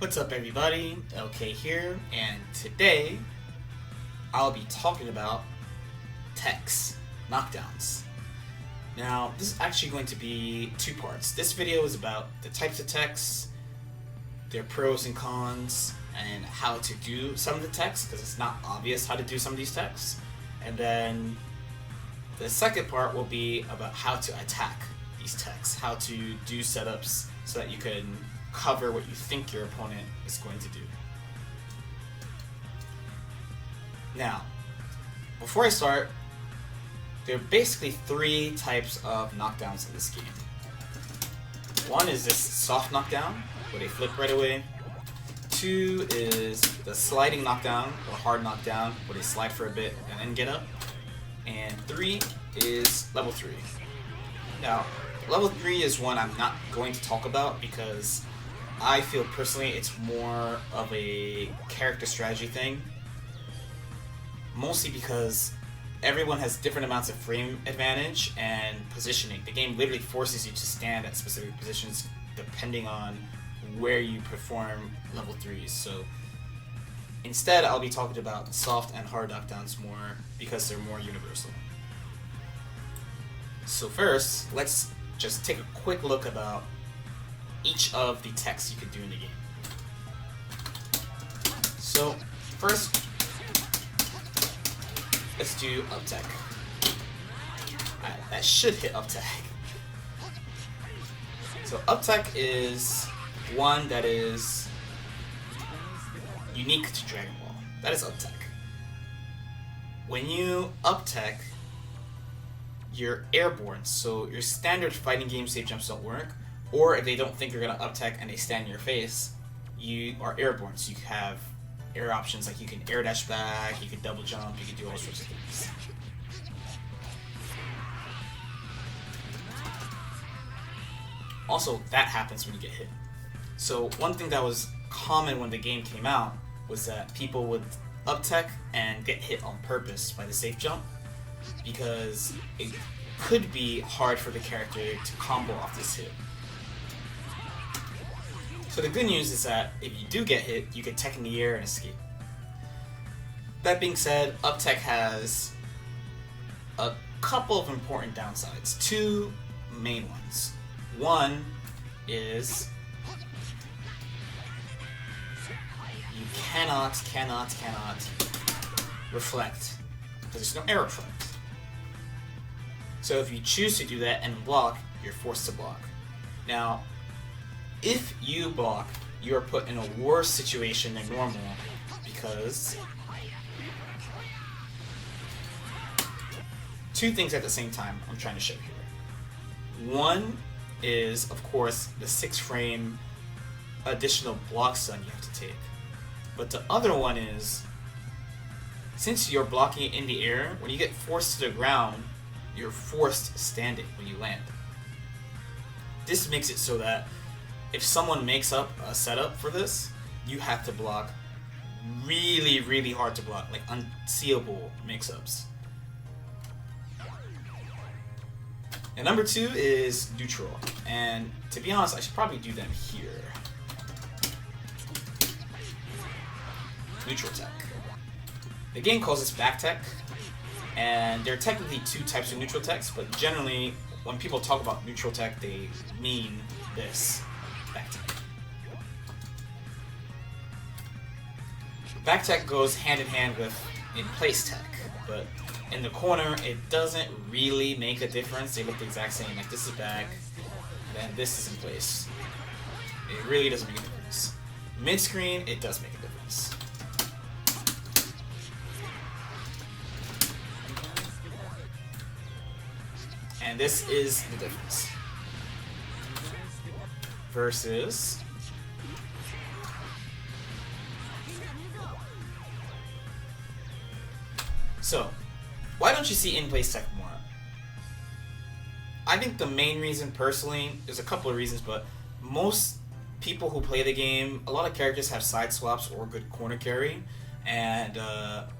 What's up everybody, LK here, and today I'll be talking about techs, knockdowns. Now this is actually going to be two parts. This video is about the types of techs, their pros and cons, and how to do some of the techs, because it's not obvious how to do some of these techs. And then the second part will be about how to attack these techs, how to do setups so that you can cover what you think your opponent is going to do. Now, before I start, there are basically three types of knockdowns in this game. One is this soft knockdown, where they flip right away. Two is the sliding knockdown, or hard knockdown, where they slide for a bit and then get up. And three is level 3. Now, level 3 is one I'm not going to talk about because I feel personally it's more of a character strategy thing. Mostly because everyone has different amounts of frame advantage and positioning. The game literally forces you to stand at specific positions depending on where you perform level 3s. So instead I'll be talking about soft and hard knockdowns more because they're more universal. So first, let's just take a quick look about each of the techs you can do in the game. So first, let's do up tech. That should hit up tech. So up tech is one that is unique to Dragon Ball. That is up tech. When you up tech, you're airborne, so your standard fighting game safe jumps don't work, or if they don't think you're gonna up tech and they stand in your face, you are airborne, so you have air options like you can air dash back, you can double jump, you can do all sorts of things. Also, that happens when you get hit. So one thing that was common when the game came out was that people would up tech and get hit on purpose by the safe jump, because it could be hard for the character to combo off this hit. So the good news is that if you do get hit, you can tech in the air and escape. That being said, up tech has a couple of important downsides. Two main ones. One is you cannot reflect, because there's no air reflect. So if you choose to do that and block, you're forced to block. Now, if you block, you are put in a worse situation than normal, because two things at the same time I'm trying to show here. One is, of course, the 6-frame additional block stun you have to take. But the other one is, since you're blocking it in the air, when you get forced to the ground, you're forced standing when you land. This makes it so that if someone makes up a setup for this, you have to block really hard to block, like unseeable mix-ups. And number 2 is neutral, and to be honest, I should probably do them here. Neutral tech. The game calls this back tech, and there are technically 2 types of neutral techs, but generally when people talk about neutral tech, they mean this. Back tech. Back tech goes hand in hand with in place tech, but in the corner it doesn't really make a difference. They look the exact same. Like this is back, and then this is in place. It really doesn't make a difference. Mid screen, it does make a difference. And this is the difference. Versus so, why don't you see in-place tech more? I think the main reason, personally, there's a couple of reasons, but most people who play the game, a lot of characters have side swaps or good corner carry, and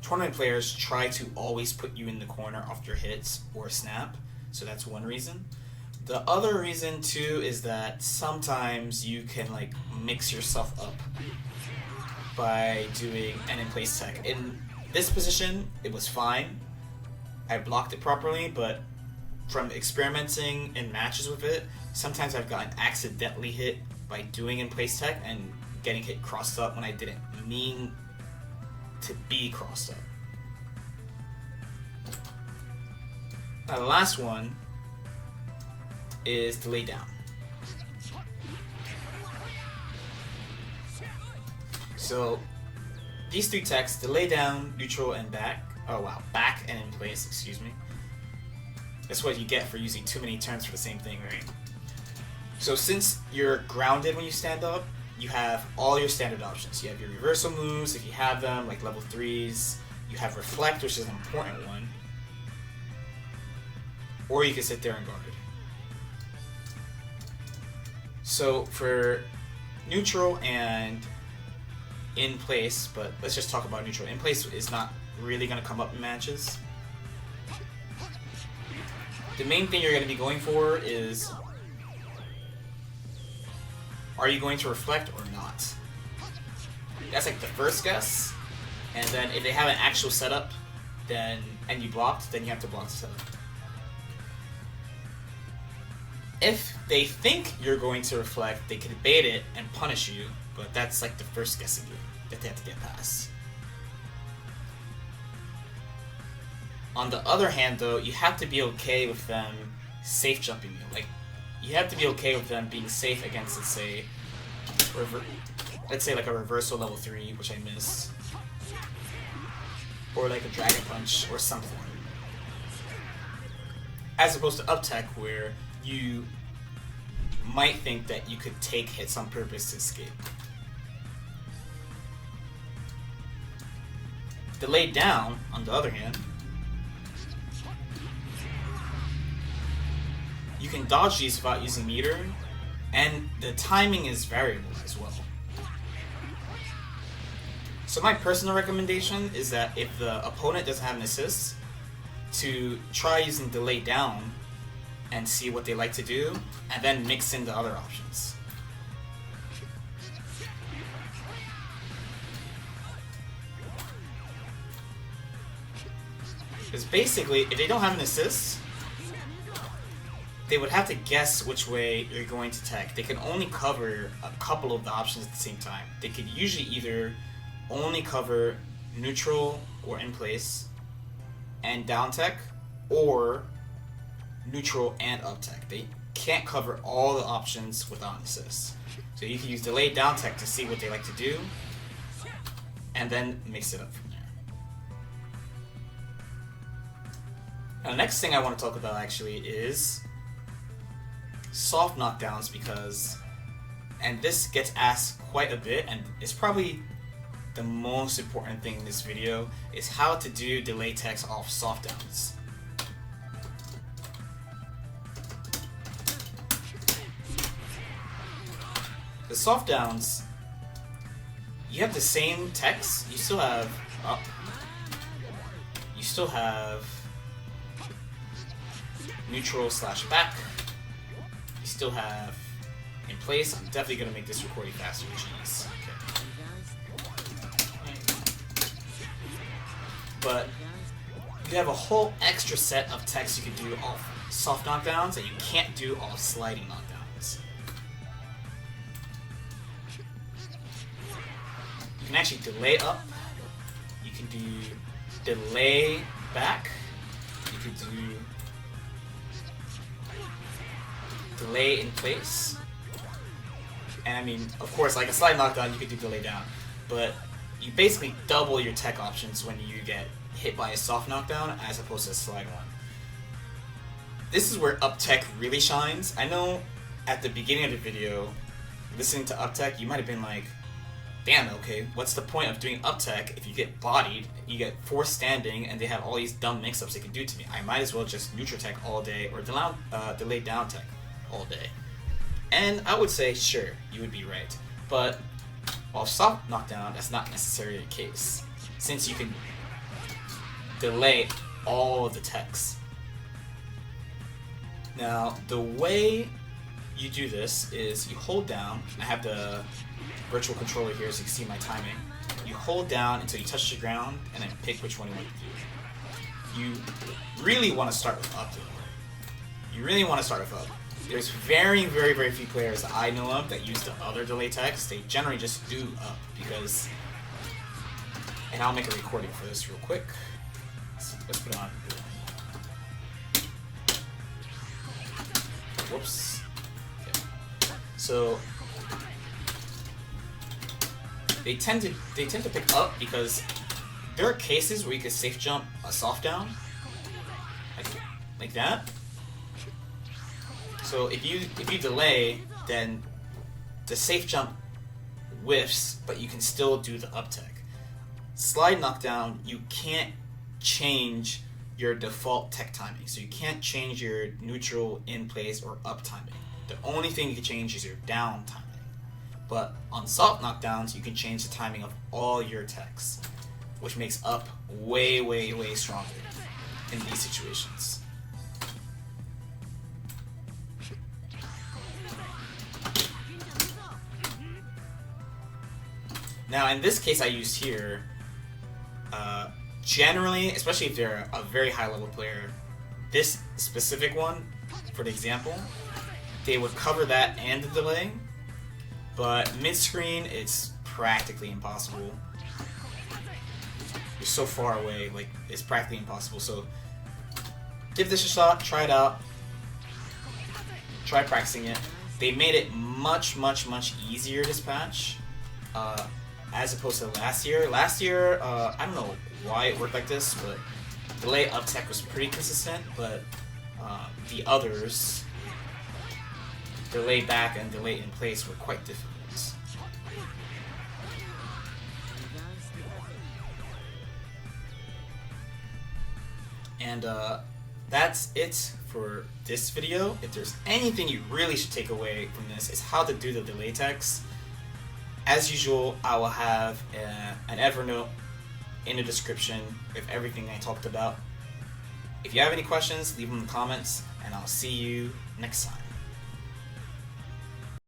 tournament players try to always put you in the corner after hits or snap, so that's one reason. The other reason too is that sometimes you can like mix yourself up by doing an in-place tech. In this position, it was fine. I blocked it properly, but from experimenting in matches with it, sometimes I've gotten accidentally hit by doing in-place tech and getting hit crossed up when I didn't mean to be crossed up. Now the last one is delay down. So these three techs, delay down, neutral, and back. Oh wow, back and in place, excuse me. That's what you get for using too many turns for the same thing, right? So since you're grounded when you stand up, you have all your standard options. You have your reversal moves, if you have them, like level 3s. You have reflect, which is an important one. Or you can sit there and guard. So for neutral and in place, but let's just talk about neutral. In place is not really going to come up in matches. The main thing you're going to be going for is, are you going to reflect or not? That's like the first guess. And then if they have an actual setup, then and you blocked, then you have to block the setup. If they think you're going to reflect, they can bait it and punish you, but that's like the first guessing game that they have to get past. On the other hand though, you have to be okay with them safe jumping you. Like, you have to be okay with them being safe against, let's say like a reversal level 3, which I missed. Or like a dragon punch or something. As opposed to up tech where you might think that you could take hits on purpose to escape. Delayed down, on the other hand, you can dodge these without using meter, and the timing is variable as well. So my personal recommendation is that if the opponent doesn't have an assist, to try using delay down and see what they like to do, and then mix in the other options. Because basically, if they don't have an assist, they would have to guess which way you're going to tech. They can only cover a couple of the options at the same time. They could usually either only cover neutral or in place and down tech, or neutral and up tech. They can't cover all the options without an assist. So you can use delayed down tech to see what they like to do, and then mix it up from there. Now, the next thing I want to talk about actually is soft knockdowns, because, and this gets asked quite a bit, and it's probably the most important thing in this video, is how to do delay techs off soft downs. The soft downs, you have the same techs, you still have up, you still have neutral slash back, you still have in place. I'm definitely going to make this recording faster, jeez. But you have a whole extra set of techs you can do off soft knockdowns that you can't do off sliding knockdowns. You can actually delay up, you can do delay back, you can do delay in place, and I mean, of course, like a slide knockdown, you could do delay down, but you basically double your tech options when you get hit by a soft knockdown as opposed to a slide one. This is where up tech really shines. I know at the beginning of the video, listening to up tech, you might have been like, damn, okay, what's the point of doing up tech if you get bodied, you get forced standing, and they have all these dumb mix-ups they can do to me? I might as well just neutral tech all day or delay down tech all day. And I would say, sure, you would be right. But off soft knockdown, that's not necessarily the case, since you can delay all of the techs. Now, the way you do this is you hold down. I have the virtual controller here so you can see my timing. You hold down until you touch the ground and then pick which one you want to do. You really want to start with up. You really want to start with up. There's very few players that I know of that use the other delay text. They generally just do up because... And I'll make a recording for this real quick. Let's put it on. Whoops. Okay. So they tend to pick up because there are cases where you could safe jump a soft down, like that. So if you delay, then the safe jump whiffs, but you can still do the up tech. Slide knockdown, you can't change your default tech timing, so you can't change your neutral, in place, or up timing. The only thing you can change is your down timing. But on soft knockdowns, you can change the timing of all your techs, which makes up way stronger in these situations. Now, in this case I used here, generally, especially if they're a very high level player, this specific one, for the example, they would cover that and the delay, but mid-screen, it's practically impossible. You're so far away, like, it's practically impossible, so give this a shot, try it out, try practicing it. They made it much easier this patch, as opposed to last year. Last year, I don't know why it worked like this, but delay up tech was pretty consistent, but the others, delay back and delay in place, were quite difficult. And that's it for this video. If there's anything you really should take away from this, is how to do the delay techs. As usual, I will have an Evernote in the description with everything I talked about. If you have any questions, leave them in the comments, and I'll see you next time.